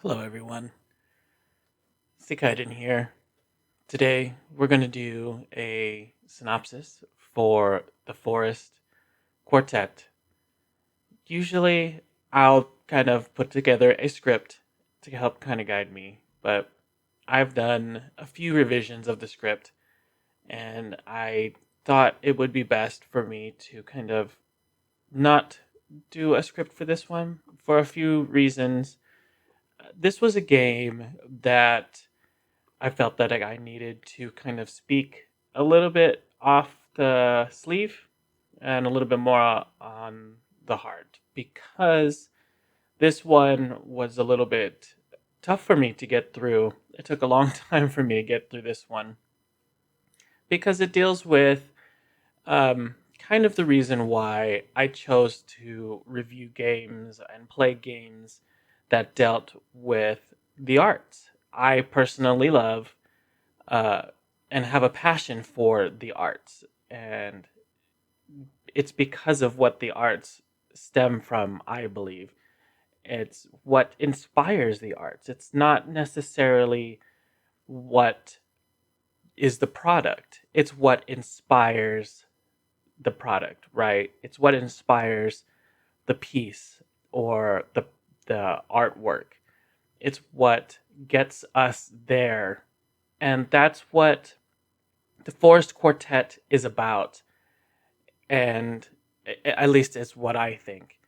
Hello, everyone. Sikaiden here. Today, we're going to do a synopsis for the Forest Quartet. Usually, I'll kind of put together a script to help kind of guide me, but I've done a few revisions of the script, and I thought it would be best for me to kind of not do a script for this one for a few reasons. This was a game that I felt that I needed to kind of speak a little bit off the sleeve and a little bit more on the heart because this one was a little bit tough for me to get through. It took a long time for me to get through this one because it deals with kind of the reason why I chose to review games and play games that dealt with the arts. I personally love uh, and have a passion for the arts. And it's because of what the arts stem from, I believe. It's what inspires the arts. It's not necessarily what is the product, it's what inspires the product, right? It's what inspires the piece or the artwork. It's what gets us there. And that's what the Forest Quartet is about, and at least it's what I think.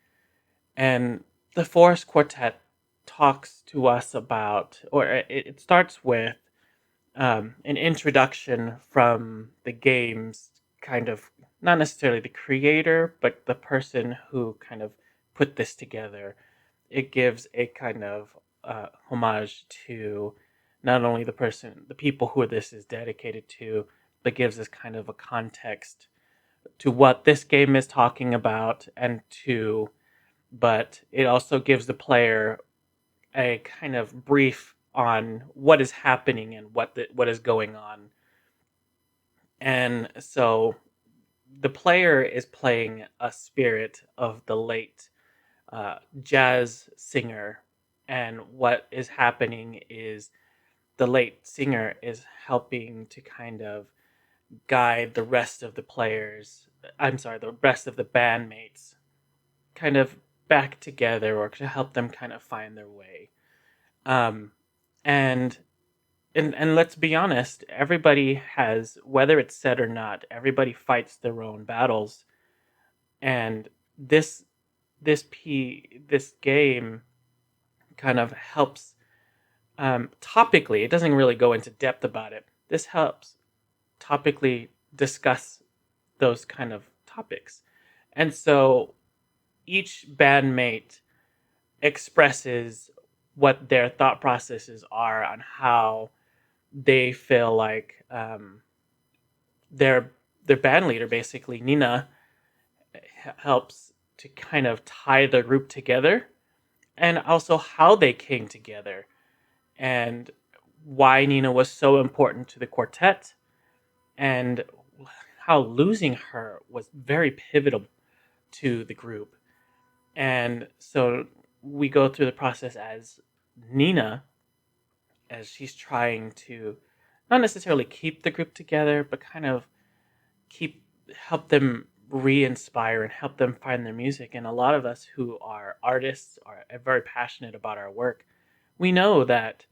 And the Forest Quartet talks to us about, or it starts with an introduction from the game's kind of not necessarily the creator, but the person who kind of put this together. It gives a kind of homage to not only the people who this is dedicated to, but gives us kind of a context to what this game is talking about but it also gives the player a kind of brief on what is happening and what is going on. And so the player is playing a spirit of the late jazz singer, and what is happening is the late singer is helping to kind of guide the rest of the players. I'm sorry, the rest of the bandmates kind of back together or to help them kind of find their way. Um, and and let's be honest, everybody has, whether it's said or not, everybody fights their own battles. And this this game kind of helps topically. It doesn't really go into depth about it. This helps topically discuss those kind of topics. And so each bandmate expresses what their thought processes are on how they feel like their band leader, basically Nina, helps to kind of tie the group together, and also how they came together and why Nina was so important to the quartet, and how losing her was very pivotal to the group. And so we go through the process as Nina, as she's trying to not necessarily keep the group together, but kind of keep help them re-inspire and help them find their music. And a lot of us who are artists are very passionate about our work. We know that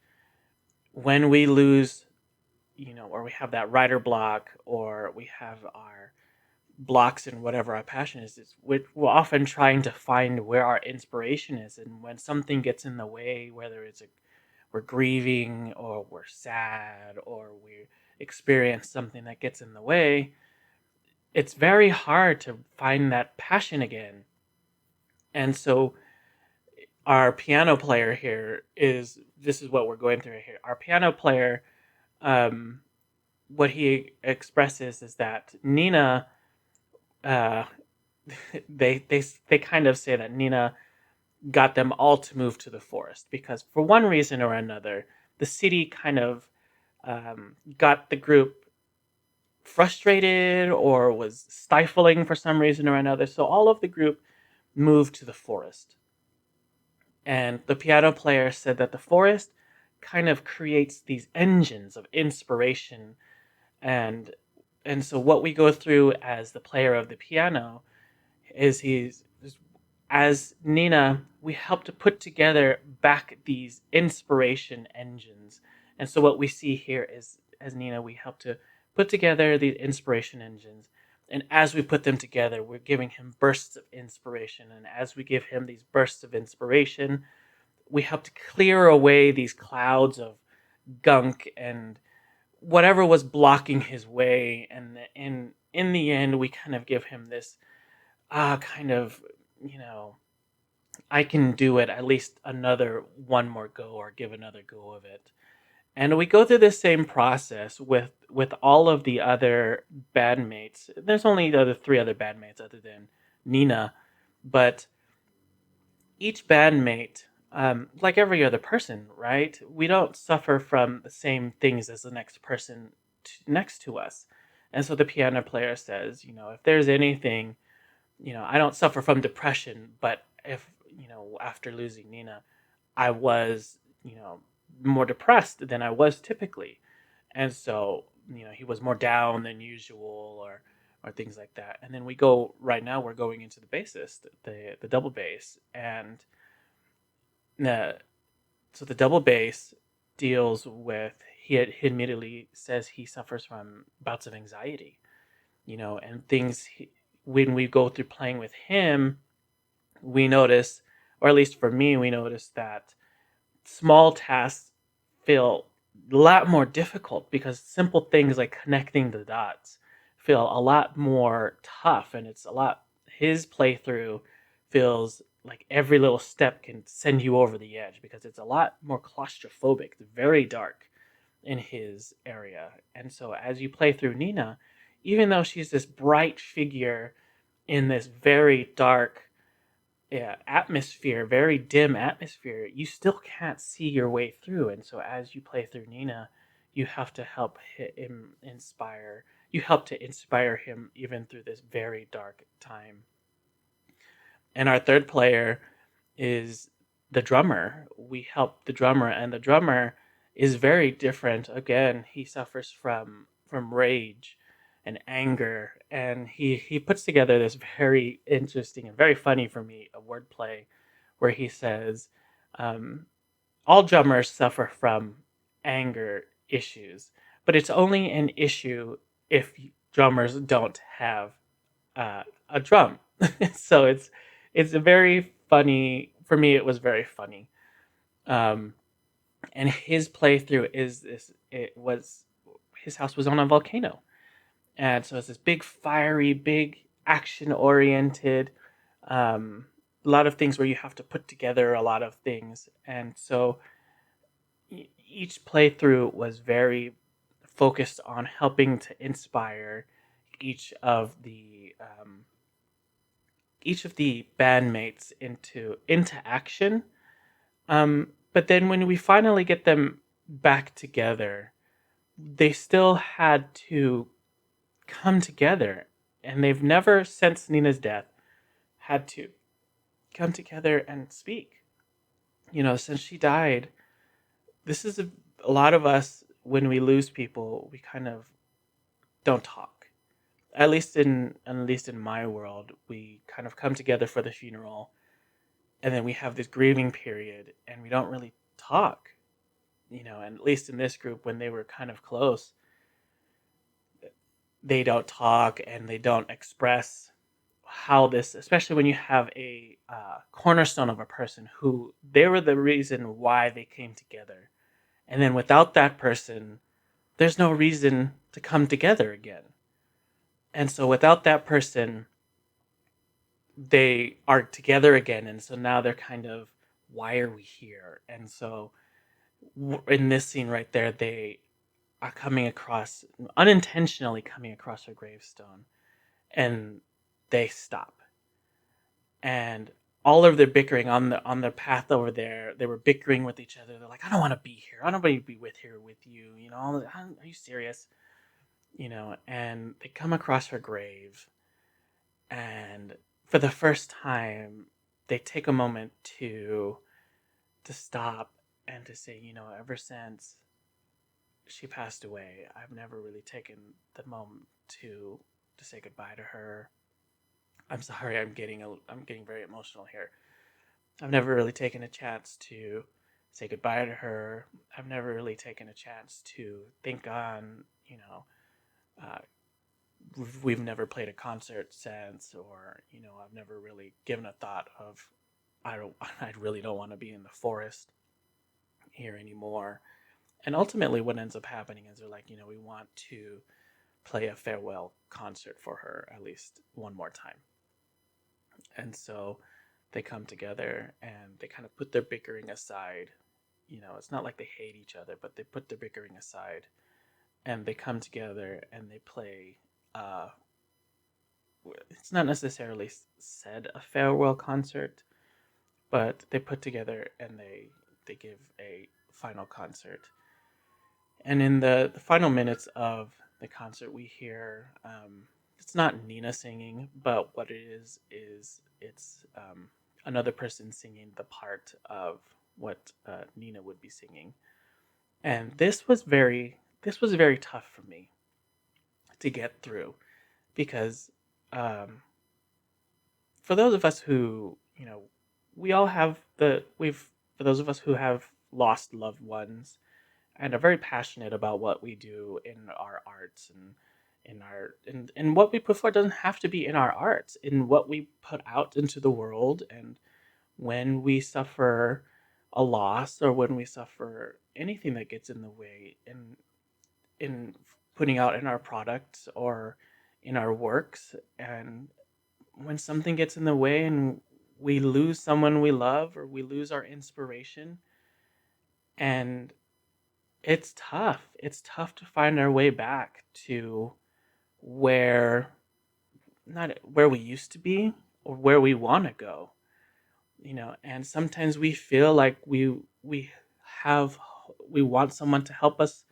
when we lose, or we have that writer block, or we have our blocks in whatever our passion is we're often trying to find where our inspiration is. And when something gets in the way, whether we're grieving or we're sad or we experience something that gets in the way, it's very hard to find that passion again. And so our piano player here is this is what we're going through here. Our piano player, um, what he expresses is that Nina, uh, they kind of say that Nina got them all to move to the forest because for one reason or another, the city kind of got the group frustrated or was stifling for some reason or another. So all of the group moved to the forest. And the piano player said that the forest kind of creates these engines of inspiration, and and so what we go through as the player of the piano is he's as Nina, we help to put together back these inspiration engines. And so what we see here is, as Nina, we help to put together these inspiration engines. And as we put them together, we're giving him bursts of inspiration. And as we give him these bursts of inspiration, we help to clear away these clouds of gunk and whatever was blocking his way. And in the end, we kind of give him this kind of, you know, I can do it at least another one more go or give another go of it. And we go through the same process with all of the other bandmates. There's only the other three other bandmates other than Nina, but each bandmate, like every other person, right? We don't suffer from the same things as the next person next to us. And so the piano player says, if there's anything, I don't suffer from depression, but if, after losing Nina, I was, more depressed than I was typically. And so, he was more down than usual or things like that. And then right now we're going into the bassist, the double bass. And uh, so the double bass deals with, he admittedly says he suffers from bouts of anxiety, and when we go through playing with him, we notice, or at least for me, we notice that small tasks feel a lot more difficult because simple things like connecting the dots feel a lot more tough, and his playthrough feels like every little step can send you over the edge because it's a lot more claustrophobic. It's very dark in his area. And so as you play through Nina, even though she's this bright figure in this very dark atmosphere, very dim atmosphere, you still can't see your way through. And so as you play through Nina, you have to help him inspire. You help to inspire him even through this very dark time. And our third player is the drummer. We help the drummer, and the drummer is very different. Again, he suffers from rage and anger, and he puts together this very interesting and very funny for me a wordplay where he says, "All drummers suffer from anger issues, but it's only an issue if drummers don't have a drum." So it's a very funny for me. It was very funny, um, and his playthrough is this. It was his house was on a volcano, and so it's this big fiery, big action oriented. A lot of things where you have to put together a lot of things, and so each playthrough was very focused on helping to inspire each of the um, each of the bandmates into action. But then when we finally get them back together, they still had to come together, and they've never since Nina's death had to come together and speak. Since she died, this is a lot of us when we lose people, we kind of don't talk. At least in my world, we kind of come together for the funeral, and then we have this grieving period, and we don't really talk. And at least in this group, when they were kind of close, they don't talk and they don't express how this, especially when you have a cornerstone of a person who they were the reason why they came together, and then without that person, there's no reason to come together again. And so without that person, they are together again, and so now they're kind of, why are we here? And so in this scene right there, they are unintentionally coming across her gravestone, and they stop. And all of their bickering on the path over there, they were bickering with each other. They're like, I don't want to be here. I don't want to be with you. Are you serious? And they come across her grave, and for the first time, they take a moment to to stop and to say, ever since she passed away, I've never really taken the moment to say goodbye to her. I'm sorry, I'm getting very emotional here. I've never really taken a chance to say goodbye to her. I've never really taken a chance to think on, uh, we've never played a concert since, or I've never really given a thought of, I really don't want to be in the forest here anymore. And ultimately, what ends up happening is they're like, we want to play a farewell concert for her at least one more time. And so they come together and they kind of put their bickering aside. It's not like they hate each other, but they put their bickering aside and they come together and they play. It's not necessarily said a farewell concert, but they put together and they give a final concert. And in the final minutes of the concert, we hear it's not Nina singing, but what it is it's another person singing the part of what Nina would be singing. And this was very tough for me to get through because um, for those of us who we all have we've for those of us who have lost loved ones and are very passionate about what we do in our arts and in what we put forward doesn't have to be in our arts, in what we put out into the world. And when we suffer a loss or when we suffer anything that gets in the way in putting out in our products or in our works, and when something gets in the way and we lose someone we love or we lose our inspiration, and it's tough. It's tough to find our way back to where not where we used to be or where we want to go. And sometimes we feel like have we want someone to help us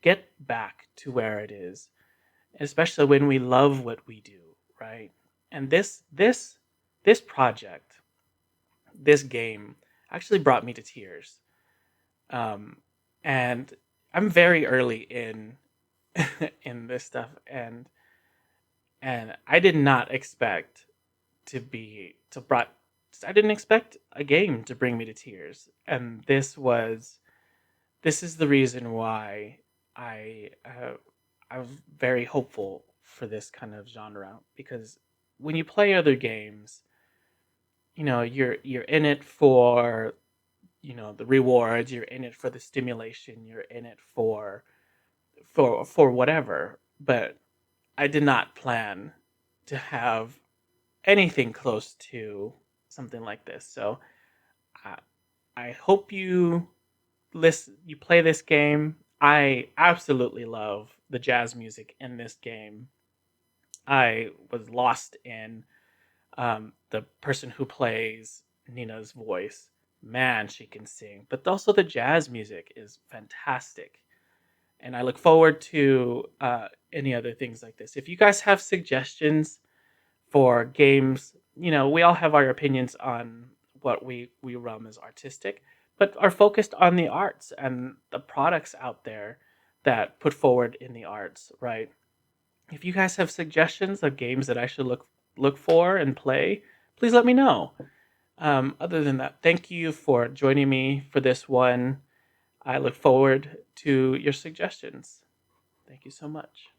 get back to where it is, especially when we love what we do, right? And this project, this game actually brought me to tears. Um, and I'm very early in in this stuff, and I did not expect to be to brought. I didn't expect a game to bring me to tears, and this is the reason why I I was very hopeful for this kind of genre, because when you play other games, you're in it for the rewards, you're in it for the stimulation, you're in it for whatever. But I did not plan to have anything close to something like this. So I, I hope you play this game. I absolutely love the jazz music in this game. I was lost in the person who plays Nina's voice. Man, she can sing. But also the jazz music is fantastic. And I look forward to any other things like this. If you guys have suggestions for games, we all have our opinions on what we run as artistic, but are focused on the arts and the products out there that put forward in the arts, right? If you guys have suggestions of games that I should look for and play, please let me know. Other than that, thank you for joining me for this one. I look forward to your suggestions. Thank you so much.